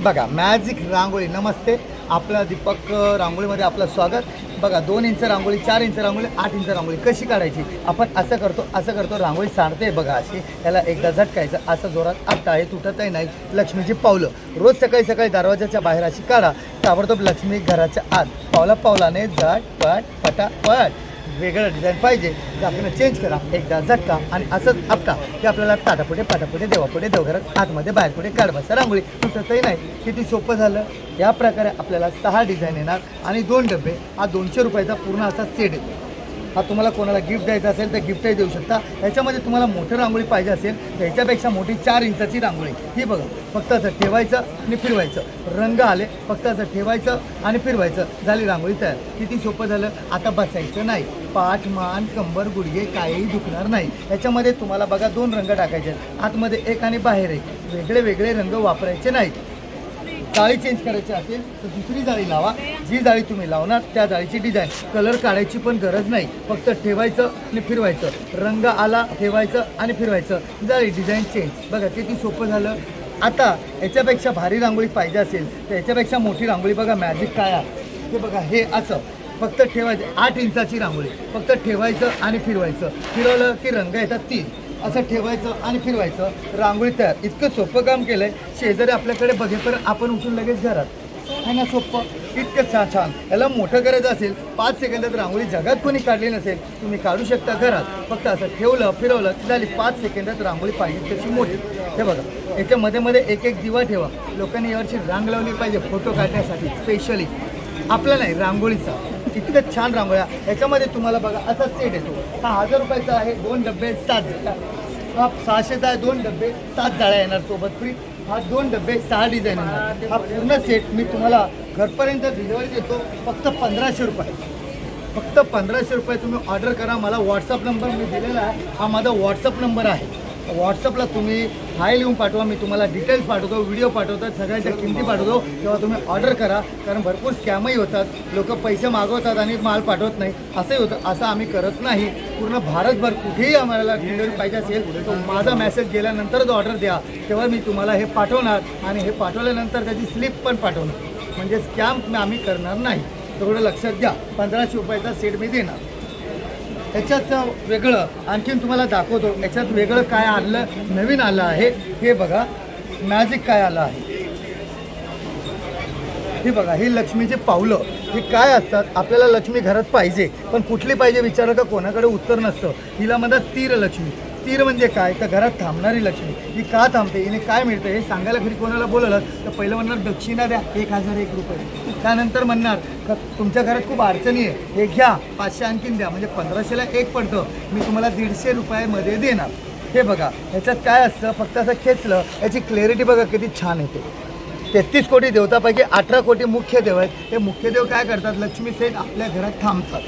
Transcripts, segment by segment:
बघा मॅजिक रांगोळी. नमस्ते, आपला दीपक रांगोळीमध्ये आपलं स्वागत. बघा 2 इंच रांगोळी, 4 इंच रांगोळी, 8 इंच रांगोळी कशी काढायची. आपण असं करतो रांगोळी सांडते बघा अशी. त्याला एकदा झटकायचं, असं जोरात आपटा आहे, तुटतही नाही. लक्ष्मीची पावलं रोज सकाळी सकाळी दरवाजाच्या बाहेर अशी काढा, ताबडतोब लक्ष्मी घराच्या आत पावलाने झटपट पटापट. वेगळं डिझाईन पाहिजे तर आपण चेंज करा, एकदा झटका आणि असंच आपटा की आपल्याला ताटापुढे पाटापुढे देवापुढे देवघरात आतमध्ये बाहेरपुढे काढ बसा रांगोळी. तुटतही नाही. किती सोपं झालं. या प्रकारे आपल्याला 6 डिझाईन येणार आणि 2 डबे. हा 200 रुपयाचा पूर्ण असा सेट येतो. हा तुम्हाला कोणाला गिफ्ट द्यायचा असेल तर गिफ्टही देऊ शकता. ह्याच्यामध्ये तुम्हाला मोठी रांगोळी पाहिजे असेल तर ह्याच्यापेक्षा मोठी 4 इंचाची रांगोळी. ही बघा, फक्त असं ठेवायचं आणि फिरवायचं. रंग आले, फक्त असं ठेवायचं आणि फिरवायचं, झाली रांगोळी तयार. किती सोपं झालं. आता बसायचं नाही. पाठ, मान, कंबर, गुडघे काहीही दुखणार नाही. ह्याच्यामध्ये तुम्हाला बघा 2 रंग टाकायचे आहेत, आतमध्ये एक आणि बाहेर एक. वेगळे वेगळे रंग वापरायचे नाहीत. जाळी चेंज करायची असेल तर दुसरी जाळी लावा. जी जाळी तुम्ही लावणार त्या जाळीची डिझाईन. कलर काढायची पण गरज नाही, फक्त ठेवायचं आणि फिरवायचं. रंग आला, ठेवायचं आणि फिरवायचं, जाळी डिझाईन चेंज. बघा किती सोपं झालं. आता याच्यापेक्षा भारी रांगोळी पाहिजे असेल तर याच्यापेक्षा मोठी रांगोळी बघा मॅजिक काय आहे हे बघा. हे असं फक्त ठेवायचं, 8 इंचाची रांगोळी. फक्त ठेवायचं आणि फिरवायचं. फिरवलं की रंग येतात 3. असं ठेवायचं आणि फिरवायचं, रांगोळी तयार. इतकं सोपं काम केलं आहे. शेजारी आपल्याकडे बघेपर्यंत आपण उठून लगेच घरात. आहे ना सोपं. इतकं छान. याला मोठं करायचं असेल 5 सेकंदात रांगोळी जगात कोणी काढली नसेल, तुम्ही काढू शकता घरात. फक्त असं ठेवलं फिरवलं की झाली 5 सेकंदात रांगोळी पाहिजे तशी मोठी. हे बघा, याच्या मध्ये एक एक दिवा ठेवा. लोकांनी यावर्षी रांग लावली पाहिजे फोटो काढण्यासाठी स्पेशली. आपला नाही, रांगोळीचा. इतकं छान रांगोळ्या. याच्यामध्ये तुम्हाला बघा असा सेट येतो. हा 1000 रुपयाचा आहे. 2 डबे 7 जाळ्या. हा 600चा आहे. 2 डबे 7 जाळ्या येणार सोबत फ्री. हा 2 डबे 6 डिझाईन येणार. हा पूर्ण सेट मी तुम्हाला घरपर्यंत डिलिव्हरी देतो फक्त 1500 रुपये. फक्त 1500 रुपये तुम्ही ऑर्डर करा. मला व्हॉट्सअप नंबर मी दिलेला आहे, हा माझा व्हॉट्सअप नंबर आहे. व्हॉट्सअपला तुम्ही हाय लिहून पाठवा, मी तुम्हाला डिटेल्स पाठवतो, व्हिडिओ पाठवतात, सगळ्यांच्या किमती पाठवतो. तेव्हा तुम्ही ऑर्डर करा. कारण भरपूर स्कॅमही होतात. लोक पैसे मागवतात आणि माल पाठवत नाही, असंही होतं. असं आम्ही करत नाही. पूर्ण भारतभर कुठेही आम्हाला डिलिव्हरी पाहिजे असेल तर माझा मेसेज गेल्यानंतरच ऑर्डर द्या, तेव्हा मी तुम्हाला हे पाठवणार. आणि हे पाठवल्यानंतर त्याची स्लिप पण पाठवणार. म्हणजे स्कॅम आम्ही करणार नाही. तेवढं लक्षात घ्या. 1500 रुपयाचा सेट मी देणार. याच्यात वेगळं आणखीन तुम्हाला दाखवतो. याच्यात वेगळं काय आलं, नवीन आलं आहे. हे बघा मॅजिक काय आलं आहे. हे बघा, ही लक्ष्मीचे पावलं. हे काय असतात. आपल्याला लक्ष्मी घरात पाहिजे, पण कुठली पाहिजे विचारलं का कोणाकडे उत्तर नसतं. हिला म्हणतात स्थिर लक्ष्मी. स्थिर म्हणजे काय तर घरात थांबणारी लक्ष्मी. ही का थांबते, हिने काय मिळतं हे सांगायला घरी कोणाला बोललं तर पहिलं म्हणणार दक्षिणा द्या 1001 रुपये. त्यानंतर म्हणणार का तुमच्या घरात खूप अडचणी आहे, हे घ्या 500 आणखीन द्या, म्हणजे 1500ला 1 पडतं. मी तुम्हाला 150 रुपयामध्ये देणार. हे बघा, ह्याच्यात काय असतं, फक्त असं खेचलं याची क्लॅरिटी बघा किती छान येते. 33 कोटी देवतापैकी 18 कोटी मुख्य देव आहेत. हे मुख्य देव काय करतात, लक्ष्मी सहित आपल्या घरात थांबतात.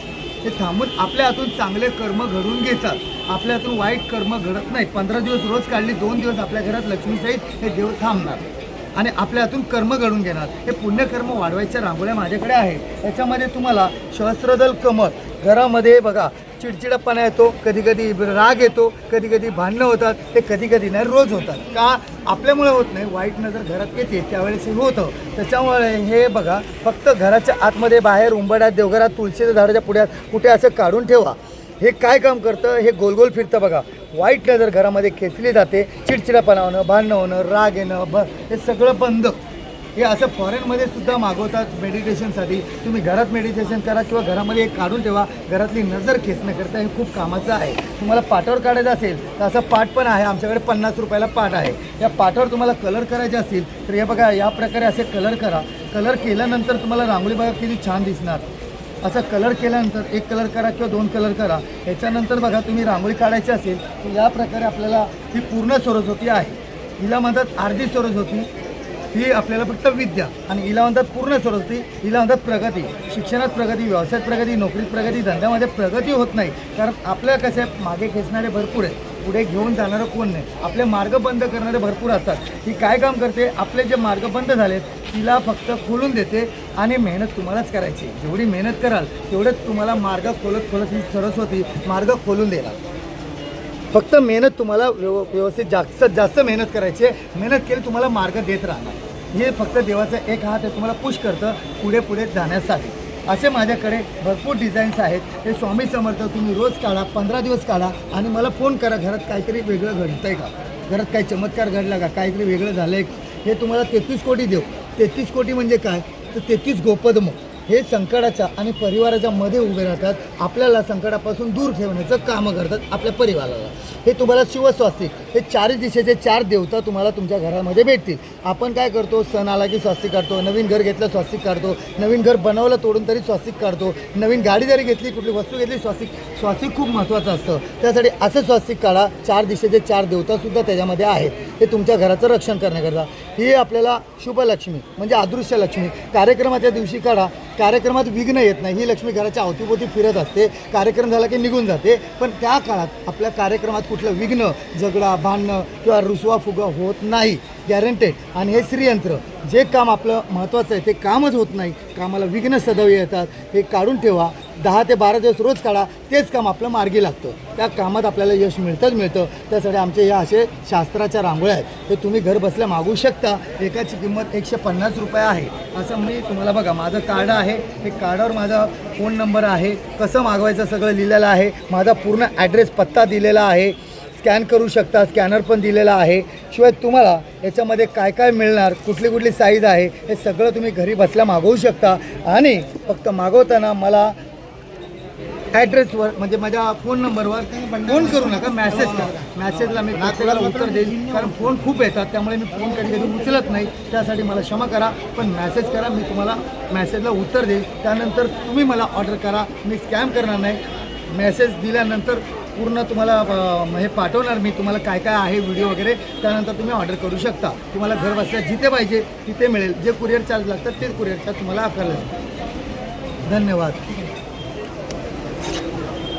ते थांबून आपल्या हातून चांगले कर्म घडून घेतात. आपल्या हातून वाईट कर्म घडत नाही. 15 दिवस रोज काढली, 2 दिवस आपल्या घरात लक्ष्मी सहित हे देव थांबणार आणि आपल्या हातून कर्म घडून घेणार. हे पुण्यकर्म वाढवायच्या रांगोळ्या माझ्याकडे आहेत. याच्यामध्ये तुम्हाला सहस्त्रदल कमळ. घरामध्ये बघा चिडचिडपणा येतो, कधी कधी राग येतो, कधी कधी भांडणं होतात. ते कधी कधी नाही, रोज होतात. का आपल्यामुळे होत नाही, वाईट नजर घरात येते त्यावेळेस हे होतं. त्याच्यामुळे हे बघा फक्त घराच्या आतमध्ये, बाहेर उंबरठ्यात, देवघरात, तुळशीच्या झाडाच्या पुढ्यात कुठे असं काढून ठेवा. हे काय काम करतं, हे गोल गोल फिरतं बघा. वाईट नजर घरामध्ये खेचली जाते. चिडचिडापणा होणं, भांडणं होणं, राग येणं, हे सगळं बंद. हे असं फॉरेनमध्ये सुद्धा मागवतात मेडिटेशनसाठी. तुम्ही घरात मेडिटेशन करा किंवा घरामध्ये एक काढून ठेवा. घरातली नजर खेचण्याकरता हे खूप कामाचं आहे. तुम्हाला पाटावर काढायचं असेल तर असं पाट पण आहे आमच्याकडे. 50 रुपयाला पाट आहे. या पाटावर तुम्हाला कलर करायचे असतील तर हे बघा या प्रकारे असे कलर करा. कलर केल्यानंतर तुम्हाला रांगोळी बघा किती छान दिसणार. असा कलर केल्यानंतर 1 कलर करा किंवा 2 कलर करा. याच्यानंतर बघा तुम्ही रांगोळी काढायची असेल तर या प्रकारे आपल्याला ही पूर्ण सरस्वती आहे. हिला म्हणतात अर्धी सरस्वती. ही आपल्याला फक्त विद्या. आणि हिला म्हणतात पूर्ण सरस्वती. हिला म्हणतात प्रगती. शिक्षणात प्रगती, व्यवसायात प्रगती, नोकरीत प्रगती, धंद्यामध्ये प्रगती होत नाही. कारण आपल्या कसे मागे खेचणारे भरपूर आहेत, पुढे घेऊन जाणारं कोण नाही. आपले मार्ग बंद करणारे भरपूर असतात. ही काय काम करते, आपले जे मार्ग बंद झालेत तिला फक्त खोलून देते. आणि मेहनत तुम्हालाच करायची. जेवढी मेहनत कराल तेवढंच तुम्हाला मार्ग खोलत खोलत ही सरस्वती मार्ग खोलून देणार. फक्त मेहनत तुम्हाला व्यवस्थित जास्त मेहनत करायची आहे. मेहनत केली तुम्हाला मार्ग देत राहणार. हे फक्त देवाचा एक हात आहे, तुम्हाला पुश करतं पुढे पुढे जाण्यासाठी. असे माझ्याकडे भरपूर डिझाईन्स आहेत. हे स्वामी समर्थ तुम्ही रोज काढा, 15 दिवस काढा आणि मला फोन करा. घरात काहीतरी वेगळं घडतं आहे का, घरात काही चमत्कार घडला का, काहीतरी वेगळं झालं आहे का. हे तुम्हाला 33 कोटी देऊ. 33 कोटी म्हणजे काय, तर 33 गोपद्म हे संकटाच्या आणि परिवाराच्या मध्ये उभे राहतात. आपल्याला संकटापासून दूर ठेवण्याचं कामं करतात आपल्या परिवाराला. हे तुम्हाला शिवस्वास्तिक, हे 4 दिशेचे 4 देवता तुम्हाला तुमच्या घरामध्ये भेटतील. आपण काय करतो, सण आला की स्वास्तिक काढतो, नवीन घर घेतलं स्वास्तिक काढतो, नवीन घर बनवलं तोडून तरी स्वास्तिक काढतो, नवीन गाडी जरी घेतली, कुठली वस्तू घेतली स्वास्तिक. स्वास्तिक खूप महत्त्वाचं असतं. त्यासाठी असं स्वास्तिक काढा. 4 दिशेचे 4 देवतासुद्धा त्याच्यामध्ये आहेत. हे तुमच्या घराचं रक्षण करण्याकरता. ही आपल्याला शुभलक्ष्मी म्हणजे अदृश्य लक्ष्मी कार्यक्रमाच्या दिवशी काढा. कार्यक्रमात विघ्न येत नाही. ही लक्ष्मी घराच्या अवतीभोवती फिरत असते. कार्यक्रम झाला की निघून जाते. पण त्या काळात आपल्या कार्यक्रमात कुठलं विघ्न, झगडा, भांडणं किंवा रुसवा फुगा होत नाही, गॅरंटेड. आणि हे श्रीयंत्र, जे काम आपलं महत्त्वाचं आहे ते कामच होत नाही, कामाला विघ्न सदैव येतात. हे काढून ठेवा. 10 ते 12 दिवस रोज काढा. तेच काम आपलं मार्गी लागतं. त्या कामात आपल्याला यश मिळतं. त्यासाठी आमचे या असे शास्त्राच्या रांगोळ्या आहेत. ते तुम्ही घर बसल्या मागवू शकता. एकाची किंमत 150 रुपये आहे. असं मी तुम्हाला बघा, माझं कार्ड आहे. हे कार्डावर माझा फोन नंबर आहे, कसं मागवायचं सगळं लिहिलेलं आहे. माझा पूर्ण ॲड्रेस पत्ता दिलेला आहे. स्कॅन करू शकता, स्कॅनर पण दिलेला आहे. शिवाय तुम्हाला याच्यामध्ये काय काय मिळणार, कुठली कुठली साईज आहे, हे सगळं तुम्ही घरी बसल्या मागवू शकता. आणि फक्त मागवताना मला ॲड्रेसवर म्हणजे माझ्या फोन नंबरवर फोन करू नका, मॅसेज करा. मॅसेजला मी प्रत्येकाला उत्तर देईन, कारण फोन खूप येतात त्यामुळे मी फोन कधी कधी उचलत नाही. त्यासाठी मला क्षमा करा. पण मॅसेज करा, मी तुम्हाला मॅसेजला उत्तर देईन. त्यानंतर तुम्ही मला ऑर्डर करा. मी स्कॅम करणार नाही. मॅसेज दिल्यानंतर पूर्ण तुम्हाला हे पाठवणार मी, तुम्हाला काय काय आहे व्हिडिओ वगैरे. त्यानंतर तुम्ही ऑर्डर करू शकता. तुम्हाला घर बसल्या जिथे पाहिजे तिथे मिळेल. जे कुरिअर चार्ज लागतात ते कुरिअर चार्ज तुम्हाला आकारलं जाईल. धन्यवाद.